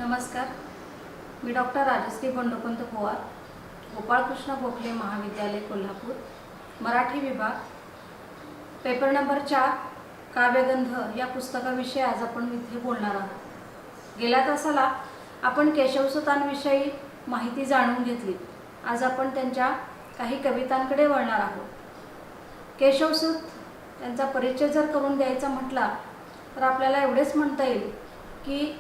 नमस्कार. मी डॉक्टर राजश्री बंडोपंत पवार, गोपाळकृष्ण गोखले महाविद्यालय कोल्हापूर, मराठी विभाग, पेपर नंबर 4 काव्यगंध या पुस्तकाविषयी आज आपण इथे बोलणार आहोत. गेल्या तासाला आपण केशवसुतांविषयी माहिती जाणून घेतली. आज आपण त्यांच्या काही कवितांकडे वळणार आहोत. केशवसूत त्यांचा परिचय जर करून द्यायचा म्हटला तर आपल्याला एवढेच म्हणता येईल की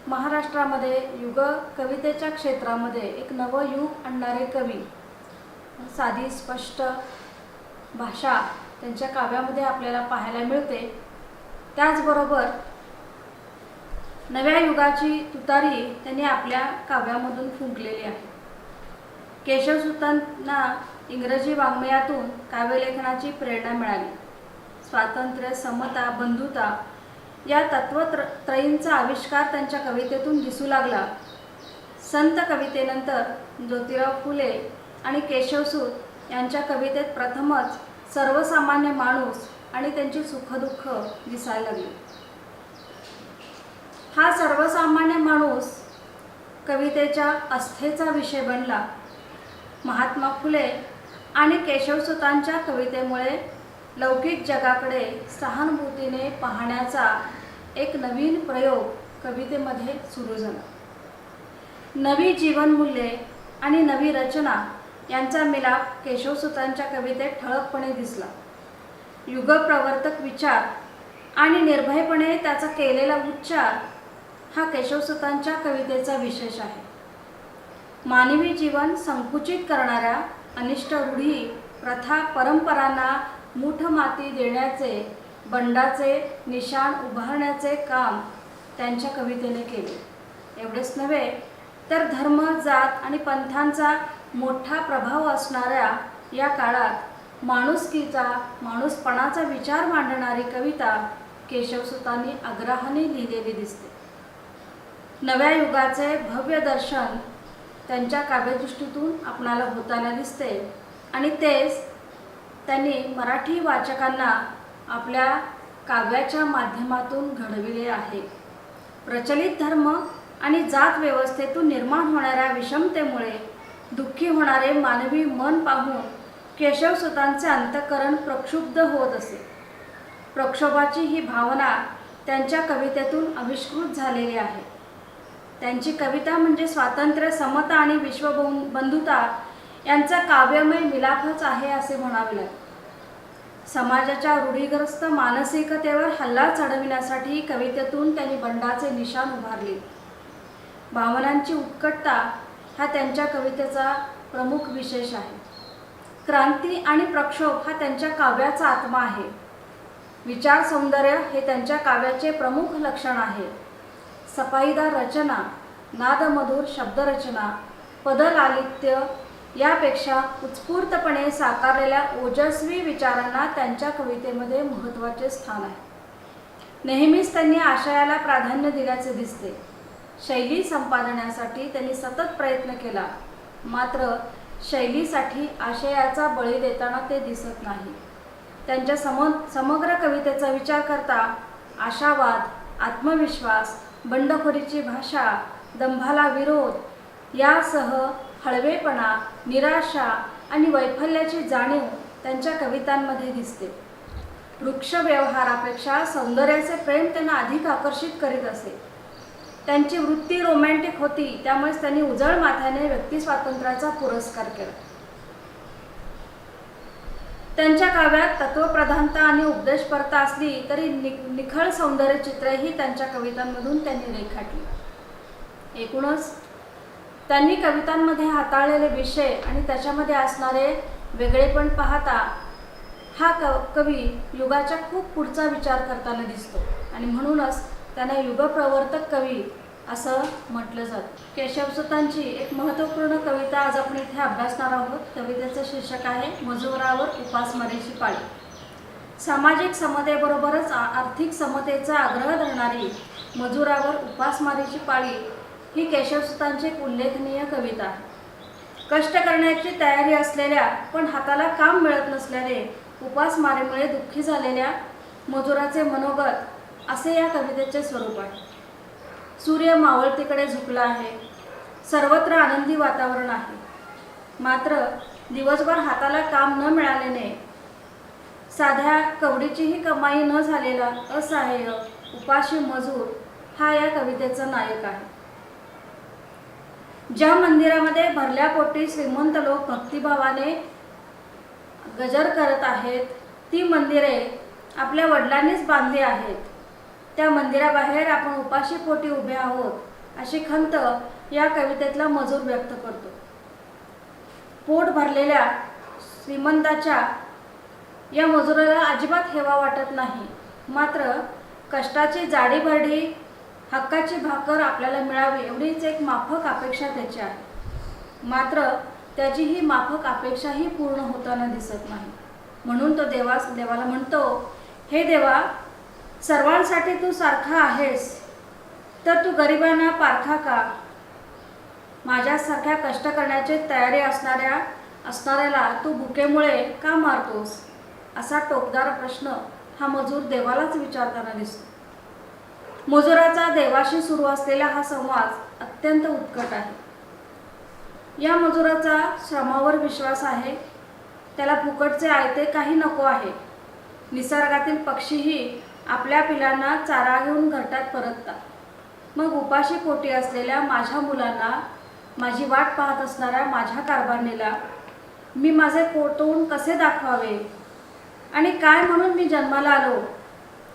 महाराष्ट्रामध्ये युग कवितेच्या क्षेत्रामध्ये एक नवं युग आणणारे कवी. साधी स्पष्ट भाषा त्यांच्या काव्यामध्ये आपल्याला पाहायला मिळते. त्याचबरोबर नव्या युगाची तुतारी त्यांनी आपल्या काव्यामधून फुंकलेली आहे. केशवसुतांना इंग्रजी वाङ्मयातून काव्यलेखनाची प्रेरणा मिळाली. स्वातंत्र्य, समता, बंधुता या तत्वत्रयींचा आविष्कार त्यांच्या कवितेतून दिसू लागला. संत कवितेनंतर ज्योतिराव फुले आणि केशवसूत यांच्या कवितेत प्रथमच सर्वसामान्य माणूस आणि त्यांची सुखदुःख दिसायला लागली. हा सर्वसामान्य माणूस कवितेच्या आस्थेचा विषय बनला. महात्मा फुले आणि केशवसूतांच्या कवितेमुळे लौकिक जगाकडे सहानुभूतीने पाहण्याचा एक नवीन प्रयोग कवितेमध्ये सुरू झाला. नवी जीवनमूल्ये आणि नवी रचना यांचा मिलाप केशवसूतांच्या कवितेत ठळकपणे दिसला. युगप्रवर्तक विचार आणि निर्भयपणे त्याचा केलेला उच्चार हा केशवसूतांच्या कवितेचा विशेष आहे. मानवी जीवन संकुचित करणाऱ्या अनिष्ट रूढी, प्रथा, परंपरांना मूठ माती देण्याचे, बंडाचे निशाण उभारण्याचे काम त्यांच्या कवितेने केले. एवढेच नव्हे तर धर्म, जात आणि पंथांचा मोठा प्रभाव असणाऱ्या या काळात माणुसकीचा, माणूसपणाचा विचार मांडणारी कविता केशवसूतांनी आग्रहाने लिहिलेली दिसते. नव्या युगाचे भव्य दर्शन त्यांच्या काव्यदृष्टीतून आपणाला होताना दिसते आणि तेच त्यांनी मराठी वाचकांना आपल्या काव्याच्या माध्यमातून घडविले आहे. प्रचलित धर्म आणि जात व्यवस्थेतून निर्माण होणाऱ्या विषमतेमुळे दुःखी होणारे मानवी मन पाहून केशवसूतांचे अंतःकरण प्रक्षुब्ध होत असे. प्रक्षोभाची ही भावना त्यांच्या कवितेतून आविष्कृत झालेली आहे. त्यांची कविता म्हणजे स्वातंत्र्य, समता आणि विश्वबंधुता यांचा काव्यमय मिलापच आहे असे म्हणावे लागेल. समाजाच्या रूढीग्रस्त मानसिकतेवर हल्ला चढविण्यासाठी कवितेतून त्यांनी बंडाचे निशाण उभारले. भावनांची उत्कटता हा त्यांच्या कवितेचा प्रमुख विशेष आहे. क्रांती आणि प्रक्षोभ हा त्यांच्या काव्याचा आत्मा आहे. विचार सौंदर्य हे त्यांच्या काव्याचे प्रमुख लक्षण आहे. सफाईदार रचना, नादमधुर शब्दरचना, पदलालित्य यापेक्षा उत्स्फूर्तपणे साकारलेल्या ओजस्वी विचारांना त्यांच्या कवितेमध्ये महत्त्वाचे स्थान आहे. नेहमीच त्यांनी आशयाला प्राधान्य दिल्याचे दिसते. शैली संपादण्यासाठी त्यांनी सतत प्रयत्न केला, मात्र शैलीसाठी आशयाचा बळी देताना ते दिसत नाही. त्यांच्या समग्र कवितेचा विचार करता आशावाद, आत्मविश्वास, बंडखोरीची भाषा, दंभाला विरोध यासह हळवेपणा, निराशा आणि वैफल्याची जाणीव त्यांच्या कवितांमध्ये दिसते. वृक्ष व्यवहारापेक्षा सौंदर्याचे प्रेम त्यांना अधिक आकर्षित करीत असे. त्यांची वृत्ती रोमॅन्टिक होती, त्यामुळेच त्यांनी उजळ माथ्याने व्यक्तिस्वातंत्र्याचा पुरस्कार केला. त्यांच्या काव्यात तत्वप्रधानता आणि उपदेशपरता असली तरी निखळ सौंदर्य चित्रेही त्यांच्या कवितांमधून त्यांनी रेखाटली. एकूणच त्यांनी कवितांमध्ये हाताळलेले विषय आणि त्याच्यामध्ये असणारे वेगळेपण पाहता हा कवी युगाच्या खूप पुढचा विचार करताना दिसतो आणि म्हणूनच त्यांना युगप्रवर्तक कवी असं म्हटलं जातं. केशवसूतांची एक महत्त्वपूर्ण कविता आज आपण इथे अभ्यासणार आहोत. कवितेचं शीर्षक आहे मजुरावर उपासमारीची पाळी. सामाजिक समतेबरोबरच आर्थिक समतेचा आग्रह धरणारी मजुरावर उपासमारीची पाळी ही केशवसूतांची एक उल्लेखनीय कविता आहे. कष्ट करण्याची तयारी असलेल्या पण हाताला काम मिळत नसल्याने उपासमारीमुळे दुःखी झालेल्या मजुराचे मनोगत असे या कवितेचे स्वरूप आहे. सूर्य मावळतीकडे झुकला आहे, सर्वत्र आनंदी वातावरण आहे. मात्र दिवसभर हाताला काम न मिळाल्याने, साध्या कवडीचीही कमाई न झालेला असहाय्य उपाशी मजूर हा या कवितेचा नायक आहे. ज्या मंदिरामध्ये भरल्या पोटी श्रीमंत लोक भक्तिभावाने गजर करत आहेत, ती मंदिरे आपल्या वडिलांनीच बांधली आहेत. त्या मंदिराबाहेर आपण उपाशी पोटी उभे आहोत अशी खंत या कवितेतला मजूर व्यक्त करतो. पोट भरलेल्या श्रीमंताच्या या मजुराला अजिबात हेवा वाटत नाही. मात्र कष्टाची जाडीभरडी, हक्काची भाकर आपल्याला मिळावी एवढीच एक माफक अपेक्षा त्याची आहे. मात्र त्याची ही माफक अपेक्षाही पूर्ण होताना दिसत नाही. म्हणून तो देवाला म्हणतो, हे देवा, सर्वांसाठी तू सारखा आहेस, तर तू गरिबांना पारखा का? माझ्यासारख्या कष्ट करण्याची तयारी असणाऱ्याला तू भुकेमुळे का मारतोस? असा टोकदार प्रश्न हा मजूर देवालाच विचारताना दिसतो. मजुराचा देवाशी सुरू असलेला हा संवाद अत्यंत उत्कट आहे. या मजुराचा श्रमावर विश्वास आहे. त्याला फुकटचे आयते काही नको आहे. निसर्गातील पक्षीही आपल्या पिलांना चारा घेऊन घरट्यात परततात. मग उपाशी पोटी असलेल्या माझ्या मुलांना, माझी वाट पाहत असणाऱ्या माझ्या कारभारणीला मी माझे तोंड कसे दाखवावे? आणि काय म्हणून मी जन्माला आलो?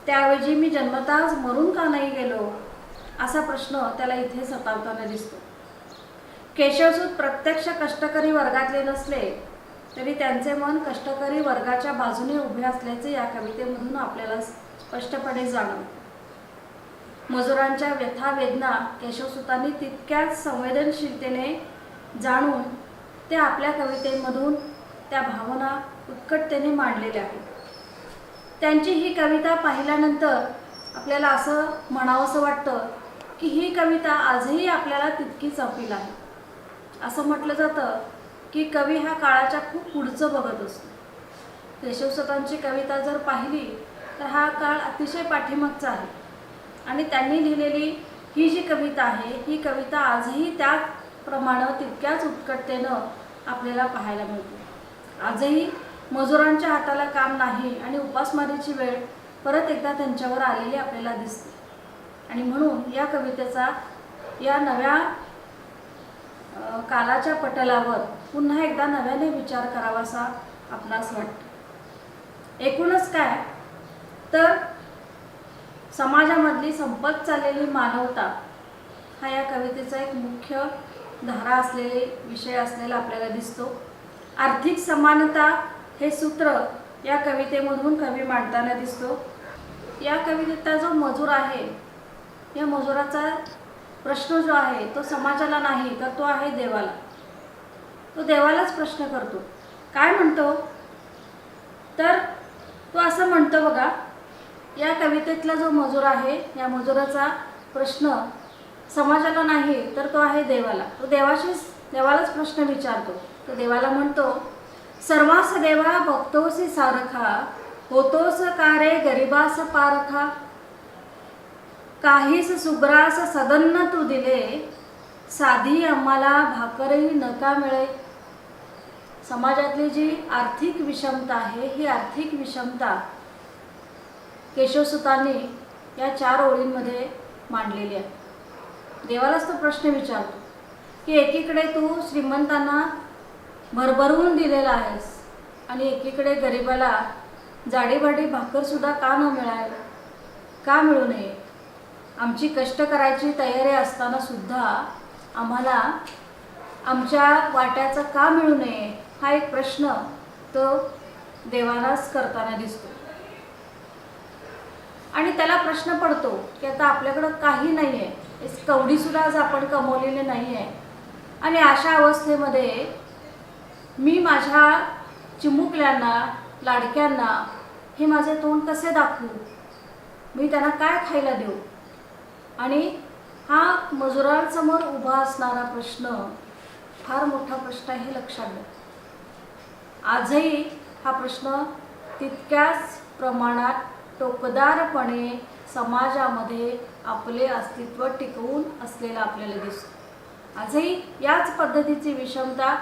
त्याऐवजी मी जन्मताच मरून का नाही गेलो? असा प्रश्न त्याला इथे सतावताना दिसतो. केशवसूत प्रत्यक्ष कष्टकरी वर्गातले नसले तरी त्यांचे मन कष्टकरी वर्गाच्या बाजूने उभे असल्याचे या कवितेमधून आपल्याला स्पष्टपणे जाणवते. मजुरांच्या व्यथा वेदना केशवसूतांनी तितक्याच संवेदनशीलतेने जाणून ते आपल्या कवितेमधून त्या भावना उत्कटतेने मांडलेल्या आहेत. त्यांची ही कविता पाहिल्यानंतर आपल्याला असं म्हणावंसं वाटतं की ही कविता आजही आपल्याला तितकीच अपील आहे. असं म्हटलं जातं की कवी हा काळाच्या खूप पुढचं बघत असतो. केशवसूतांची कविता जर पाहिली तर हा काळ अतिशय पाठीमागचा आहे आणि त्यांनी लिहिलेली ही जी कविता आहे, ही कविता आजही त्याप्रमाणे तितक्याच उत्कटतेनं आपल्याला पाहायला मिळते. आजही मजुरांच्या हाताला काम नाही आणि उपासमारीची वेळ परत एकदा त्यांच्यावर आलेली आपल्याला दिसते. आणि म्हणून या कवितेचा या नव्या कालाच्या पटलावर पुन्हा एकदा नव्याने विचार करावासा आपणास वाटतो. एकूणच काय तर समाजामधली संपत चाललेली मानवता हा या कवितेचा एक मुख्य धारा असलेले विषय असलेला आपल्याला दिसतो. आर्थिक समानता हे सूत्र या कवितेमधून कवी मांडताना दिसतो. या कवितेचा जो मजूर आहे, या मजुराचा प्रश्न जो आहे तो समाजाला नाही तर तो आहे देवाला. तो देवालाच प्रश्न करतो. काय म्हणतो तर तो असं म्हणतो बघा, या कवितेतला जो मजूर आहे, या मजुराचा प्रश्न समाजाला नाही तर तो आहे देवाला. तो देवालाच प्रश्न विचारतो. तो देवाला म्हणतो, सर्वास देवा बघतोसी सारखा, होतोस का रे गरिबास पारखा? काहीस सुग्रास सदन्न तू दिले, साधी आम्हाला भाकरही नका मिळे. समाजातली जी आर्थिक विषमता आहे, ही आर्थिक विषमता केशवसूतांनी या 4 ओळींमध्ये मांडलेली आहे. देवालाच तो प्रश्न विचारतो की एकीकडे तू श्रीमंतांना भरभरून दिलेला आहेस आणि एकीकडे गरिबाला जाडीभाडी भाकरसुद्धा का मिळू नये? आमची कष्ट करायची तयारी असताना सुद्धा आम्हाला आमच्या वाट्याचं का मिळू नये? हा एक प्रश्न तो देवालाच करताना दिसतो. आणि त्याला प्रश्न पडतो की आता आपल्याकडं काही नाही आहे, कवडीसुद्धा आज आपण कमवलेली नाही आहे आणि अशा अवस्थेमध्ये मी माझ्या चिमुकल्यांना, लाडक्यांना हे माझे तोंड कसे दाखवू? मी त्यांना काय खायला देऊ? आणि हा मजुरांसमोर उभा असणारा प्रश्न फार मोठा प्रश्न आहे, हे लक्षात घ्या. आजही हा प्रश्न तितक्याच प्रमाणात टोकदारपणे समाजामध्ये आपले अस्तित्व टिकवून असलेलं आपल्याला दिसतं। आजही याच पद्धतीची विषमता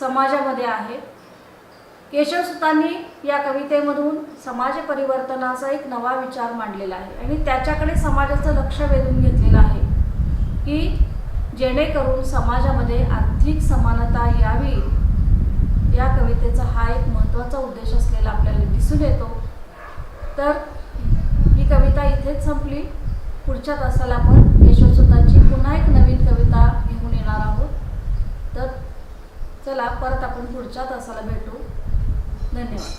समाजामध्ये आहे। केशवसुतांनी या कवितेमधून समाज परिवर्तनाचा एक नवा विचार मांडलेला आहे आणि त्याच्याकडे समाजाचं लक्ष वेधून घेतलेलं आहे की जेणेकरून समाजामध्ये आर्थिक समानता यावी। या कवितेचा हा एक महत्त्वाचा उद्देश असलेला आपल्याला दिसून येतो। तर ही कविता इथेच संपली। पुढच्या तासाला आपण केशवसुतांची पुन्हा एक नवीन कविता घेऊन येणार आहोत। तर चला परत आपण पुढच्या तासाला भेटू। धन्यवाद।